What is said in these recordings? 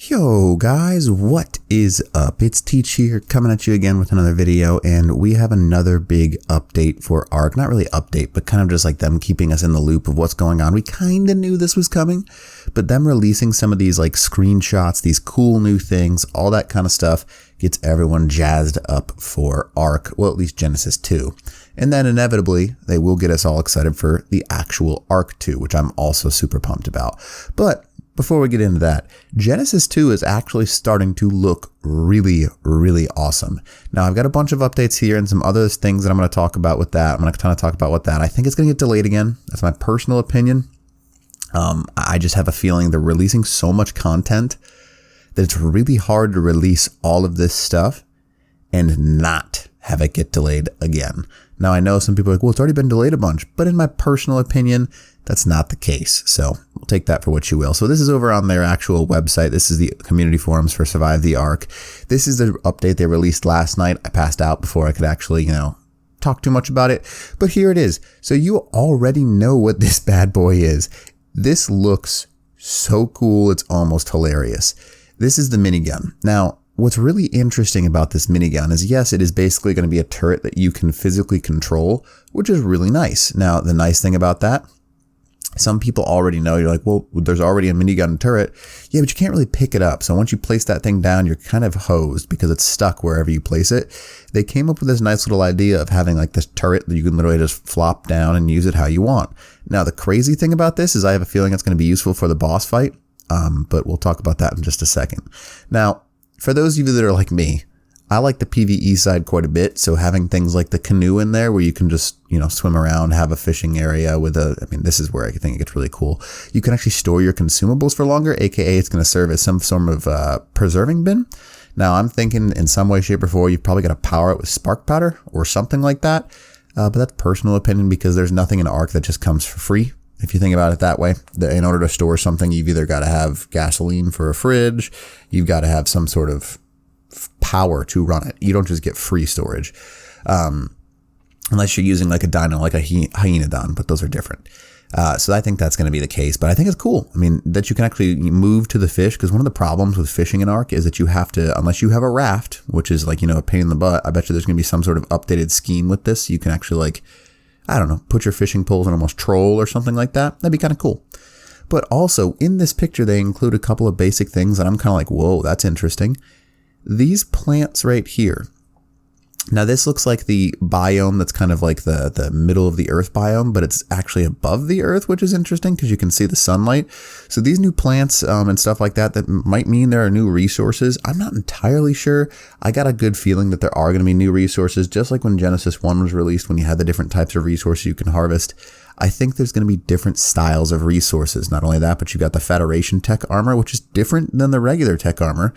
Yo guys, what is up? It's Teach here coming at you again with another video, and we have another big update for ARK. Not really update, but kind of just like them keeping us in the loop of what's going on. We kind of knew this was coming, but them releasing some of these like screenshots, these cool new things, all that kind of stuff gets everyone jazzed up for ARK, well at least Genesis 2. And then inevitably, they will get us all excited for the actual ARK 2, which I'm also super pumped about. But before we get into that, Genesis 2 is actually starting to look really, really awesome. Now, I've got a bunch of updates here and some other things that I'm going to talk about with that. I'm going to kind of talk about what that. I think it's going to get delayed again. That's my personal opinion. I just have a feeling they're releasing so much content that it's really hard to release all of this stuff and not have it get delayed again. Now, I know some people are like, well, it's already been delayed a bunch, but in my personal opinion, that's not the case. So we'll take that for what you will. So this is over on their actual website. This is the community forums for Survive the Ark. This is the update they released last night. I passed out before I could actually, talk too much about it. But here it is. So you already know what this bad boy is. This looks so cool. It's almost hilarious. This is the minigun. Now, what's really interesting about this minigun is, yes, it is basically going to be a turret that you can physically control, which is really nice. Now, the nice thing about that, some people already know, you're like, well, there's already a minigun turret. Yeah, but you can't really pick it up. So once you place that thing down, you're kind of hosed because it's stuck wherever you place it. They came up with this nice little idea of having like this turret that you can literally just flop down and use it how you want. Now, the crazy thing about this is I have a feeling it's going to be useful for the boss fight, but we'll talk about that in just a second. Now, for those of you that are like me, I like the PvE side quite a bit. So having things like the canoe in there where you can just, swim around, have a fishing area with this is where I think it gets really cool. You can actually store your consumables for longer, aka it's going to serve as some sort of preserving bin. Now I'm thinking in some way, shape or form, you've probably got to power it with spark powder or something like that. But that's personal opinion because there's nothing in ARK that just comes for free. If you think about it that way, in order to store something, you've either got to have gasoline for a fridge, you've got to have some sort of power to run it. You don't just get free storage, unless you're using like a dino, like a hyenodon, but those are different. So I think that's going to be the case, but I think it's cool. I mean, that you can actually move to the fish, because one of the problems with fishing in ARK is that you have to, unless you have a raft, which is like, a pain in the butt, I bet you there's going to be some sort of updated scheme with this. You can actually like, I don't know, put your fishing poles in almost troll or something like that. That'd be kind of cool. But also in this picture, they include a couple of basic things that I'm kind of like, whoa, that's interesting. These plants right here. Now this looks like the biome that's kind of like the middle of the earth biome, but it's actually above the earth, which is interesting because you can see the sunlight. So these new plants and stuff like that might mean there are new resources. I'm not entirely sure. I got a good feeling that there are going to be new resources, just like when Genesis 1 was released, when you had the different types of resources you can harvest. I think there's going to be different styles of resources. Not only that, but you got the Federation tech armor, which is different than the regular tech armor.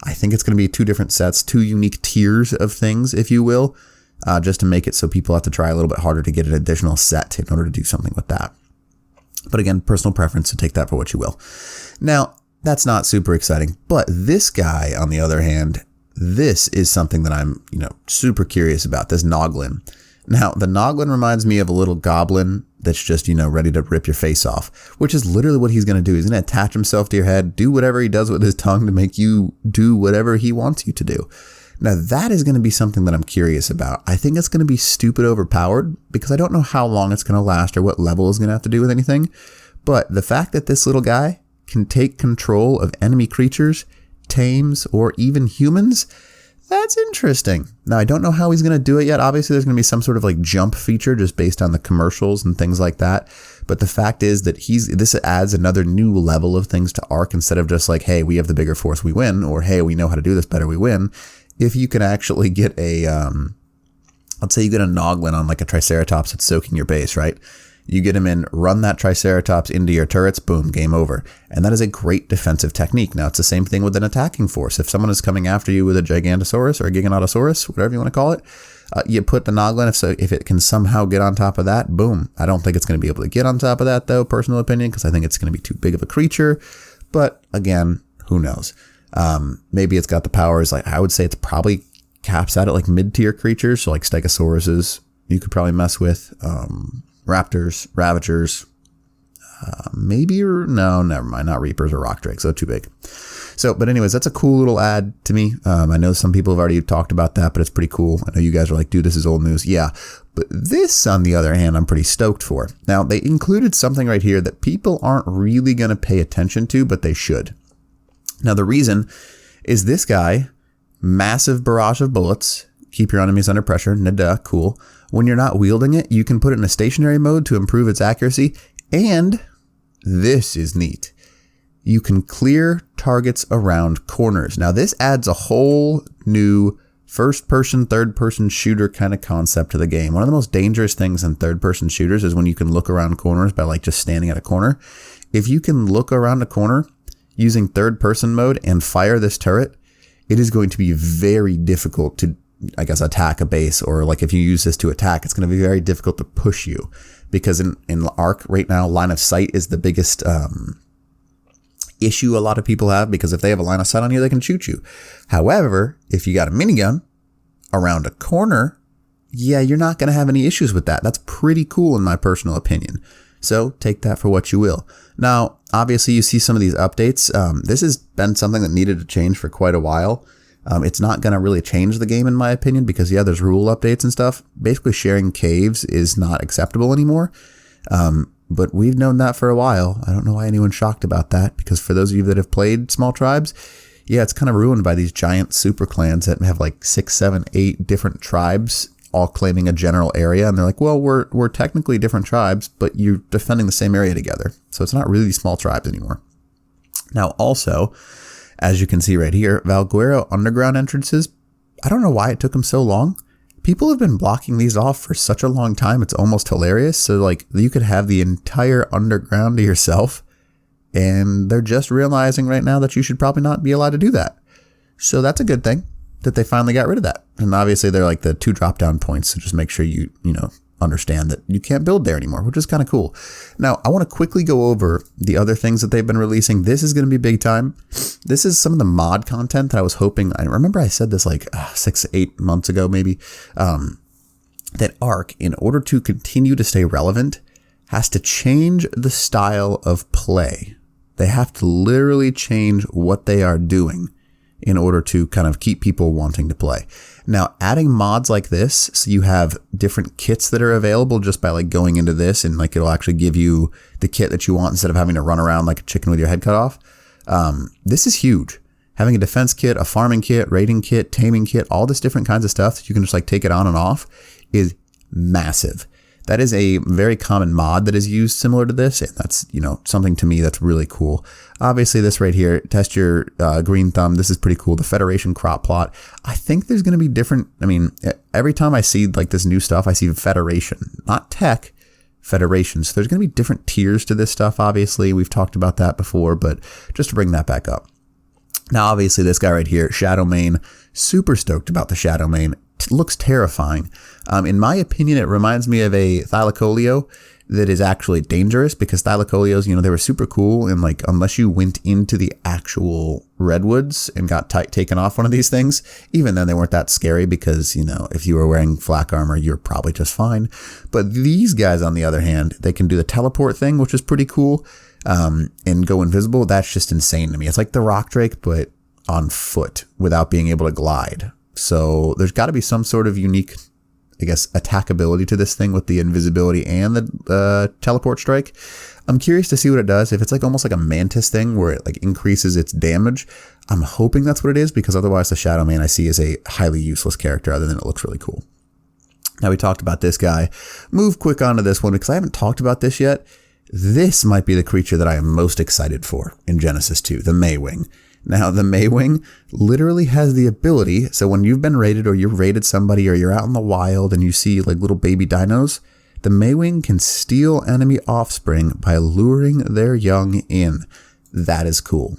I think it's going to be two different sets, two unique tiers of things, if you will, just to make it so people have to try a little bit harder to get an additional set in order to do something with that. But again, personal preference, so take that for what you will. Now, that's not super exciting, but this guy, on the other hand, this is something that I'm, super curious about, this Noglin. Now, the Noglin reminds me of a little goblin that's just, ready to rip your face off, which is literally what he's going to do. He's going to attach himself to your head, do whatever he does with his tongue to make you do whatever he wants you to do. Now, that is going to be something that I'm curious about. I think it's going to be stupid overpowered because I don't know how long it's going to last or what level is going to have to do with anything. But the fact that this little guy can take control of enemy creatures, tames, or even humans, that's interesting. Now, I don't know how he's going to do it yet. Obviously, there's going to be some sort of like jump feature just based on the commercials and things like that. But the fact is that this adds another new level of things to ARK instead of just like, hey, we have the bigger force, we win, or hey, we know how to do this better, we win. If you can actually get a, let's say you get a Noglin on like a Triceratops that's soaking your base, right? You get him in, run that Triceratops into your turrets, boom, game over. And that is a great defensive technique. Now, it's the same thing with an attacking force. If someone is coming after you with a Gigantosaurus or a Giganotosaurus, whatever you want to call it, you put the Noglin, if it can somehow get on top of that, boom. I don't think it's going to be able to get on top of that, though, personal opinion, because I think it's going to be too big of a creature. But again, who knows? Maybe it's got the powers, like I would say it's probably caps out at like mid-tier creatures, so like Stegosauruses you could probably mess with. Raptors, Ravagers, maybe, or no, never mind, not Reapers or Rock Drakes, so too big. So, but anyways, that's a cool little add to me. I know some people have already talked about that, but it's pretty cool. I know you guys are like, dude, this is old news. Yeah. But this, on the other hand, I'm pretty stoked for. Now, they included something right here that people aren't really going to pay attention to, but they should. Now, the reason is this guy, massive barrage of bullets, keep your enemies under pressure, nada, cool. When you're not wielding it, you can put it in a stationary mode to improve its accuracy, and this is neat. You can clear targets around corners. Now, this adds a whole new first-person, third-person shooter kind of concept to the game. One of the most dangerous things in third-person shooters is when you can look around corners by like just standing at a corner. If you can look around a corner using third-person mode and fire this turret, it is going to be very difficult to, I guess, attack a base, or like if you use this to attack, it's going to be very difficult to push you, because in Ark right now, line of sight is the biggest issue a lot of people have, because if they have a line of sight on you, they can shoot you. However, if you got a minigun around a corner, yeah, you're not going to have any issues with that. That's pretty cool in my personal opinion. So take that for what you will. Now, obviously you see some of these updates. This has been something that needed to change for quite a while. It's not going to really change the game in my opinion, because yeah, there's rule updates and stuff. Basically sharing caves is not acceptable anymore. But we've known that for a while. I don't know why anyone's shocked about that, because for those of you that have played small tribes, yeah, it's kind of ruined by these giant super clans that have like 6, 7, 8 different tribes all claiming a general area. And they're like, well, we're technically different tribes, but you're defending the same area together. So it's not really small tribes anymore. Now, also, as you can see right here, Valguero underground entrances, I don't know why it took them so long. People have been blocking these off for such a long time. It's almost hilarious. So like you could have the entire underground to yourself, and they're just realizing right now that you should probably not be allowed to do that. So that's a good thing that they finally got rid of that. And obviously they're like the 2 drop down points. So just make sure you understand that you can't build there anymore, which is kind of cool. Now, I want to quickly go over the other things that they've been releasing. This is going to be big time. This is some of the mod content that I was hoping. I remember I said this like 6, 8 months ago, maybe, that Ark, in order to continue to stay relevant, has to change the style of play. They have to literally change what they are doing in order to kind of keep people wanting to play. Now, adding mods like this, so you have different kits that are available just by like going into this, and like it'll actually give you the kit that you want instead of having to run around like a chicken with your head cut off. This is huge. Having a defense kit, a farming kit, raiding kit, taming kit, all this different kinds of stuff that you can just like take it on and off is massive. That is a very common mod that is used similar to this, and that's, something to me that's really cool. Obviously, this right here, test your green thumb. This is pretty cool. The Federation crop plot. I think there's going to be different. I mean, every time I see like this new stuff, I see Federation, not tech, Federation. So there's going to be different tiers to this stuff. Obviously, we've talked about that before, but just to bring that back up. Now, obviously, this guy right here, Shadow Mane, super stoked about the Shadow Mane. Looks terrifying. In my opinion, it reminds me of a Thylacoleo that is actually dangerous, because Thylacoleos, they were super cool, and like unless you went into the actual redwoods and got taken off one of these things, even then they weren't that scary, because if you were wearing flak armor, you're probably just fine. But these guys, on the other hand, they can do the teleport thing, which is pretty cool, and go invisible. That's just insane to me. It's like the Rock Drake, but on foot without being able to glide. So there's got to be some sort of unique, I guess, attackability to this thing with the invisibility and the teleport strike. I'm curious to see what it does. If it's like almost like a mantis thing where it like increases its damage, I'm hoping that's what it is, because otherwise the Shadow Man I see is a highly useless character, other than it looks really cool. Now, we talked about this guy. Move quick onto this one, because I haven't talked about this yet. This might be the creature that I am most excited for in Genesis 2, the Maywing. Now, the Maywing literally has the ability, so when you've been raided, or you've raided somebody, or you're out in the wild and you see like little baby dinos, the Maywing can steal enemy offspring by luring their young in. That is cool.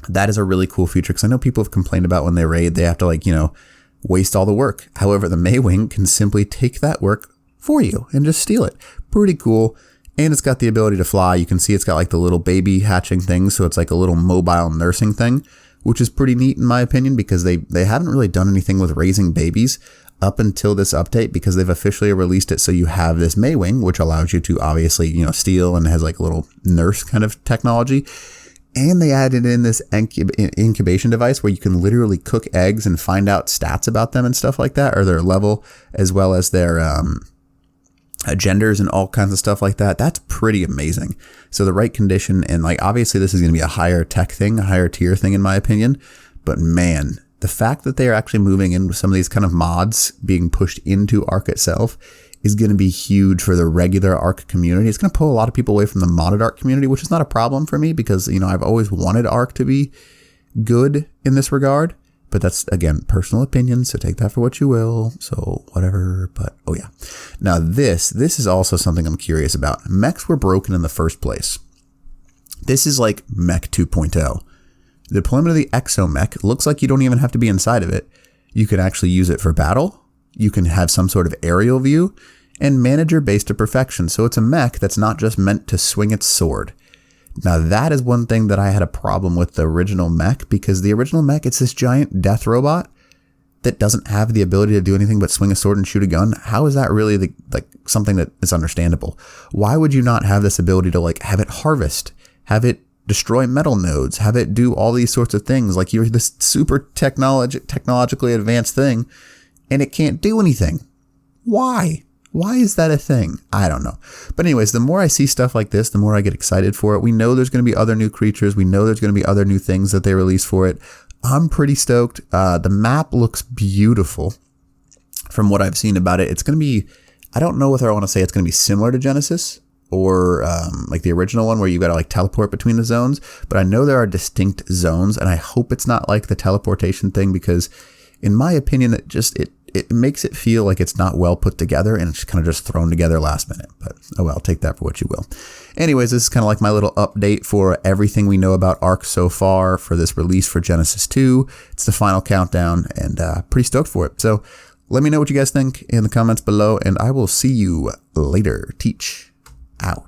That is a really cool feature, because I know people have complained about when they raid, they have to waste all the work. However, the Maywing can simply take that work for you and just steal it. Pretty cool. And it's got the ability to fly. You can see it's got like the little baby hatching thing. So it's like a little mobile nursing thing, which is pretty neat in my opinion, because they haven't really done anything with raising babies up until this update, because they've officially released it. So you have this Maywing, which allows you to obviously, steal, and has like a little nurse kind of technology. And they added in this incubation device where you can literally cook eggs and find out stats about them and stuff like that, or their level, as well as their genders and all kinds of stuff like that. That's pretty amazing. So the right condition, and like obviously this is going to be a higher tech thing, a higher tier thing in my opinion. But man, the fact that they are actually moving in with some of these kind of mods being pushed into Ark itself is going to be huge for the regular Ark community. It's going to pull a lot of people away from the modded Ark community, which is not a problem for me because, you know, I've always wanted Ark to be good in this regard. But that's, again, personal opinion, so take that for what you will. So whatever, but oh yeah. Now this is also something I'm curious about. Mechs were broken in the first place. This is like Mech 2.0. The deployment of the exomech looks like you don't even have to be inside of it. You can actually use it for battle. You can have some sort of aerial view and manage your base to perfection. So it's a mech that's not just meant to swing its sword. Now that is one thing that I had a problem with the original mech, because the original mech, it's this giant death robot that doesn't have the ability to do anything but swing a sword and shoot a gun. How is that really like something that is understandable? Why would you not have this ability to like have it harvest, have it destroy metal nodes, have it do all these sorts of things? Like you're this super technologically advanced thing and it can't do anything. Why? Why is that a thing? I don't know. But anyways, the more I see stuff like this, the more I get excited for it. We know there's going to be other new creatures. We know there's going to be other new things that they release for it. I'm pretty stoked. The map looks beautiful from what I've seen about it. It's going to be, I don't know whether I want to say it's going to be similar to Genesis or like the original one where you got to like teleport between the zones. But I know there are distinct zones, and I hope it's not like the teleportation thing, because in my opinion, it makes it feel like it's not well put together and it's kind of just thrown together last minute. But oh well, take that for what you will. Anyways, this is kind of like my little update for everything we know about Ark so far for this release for Genesis 2. It's the final countdown, and pretty stoked for it. So let me know what you guys think in the comments below, and I will see you later. Teach out.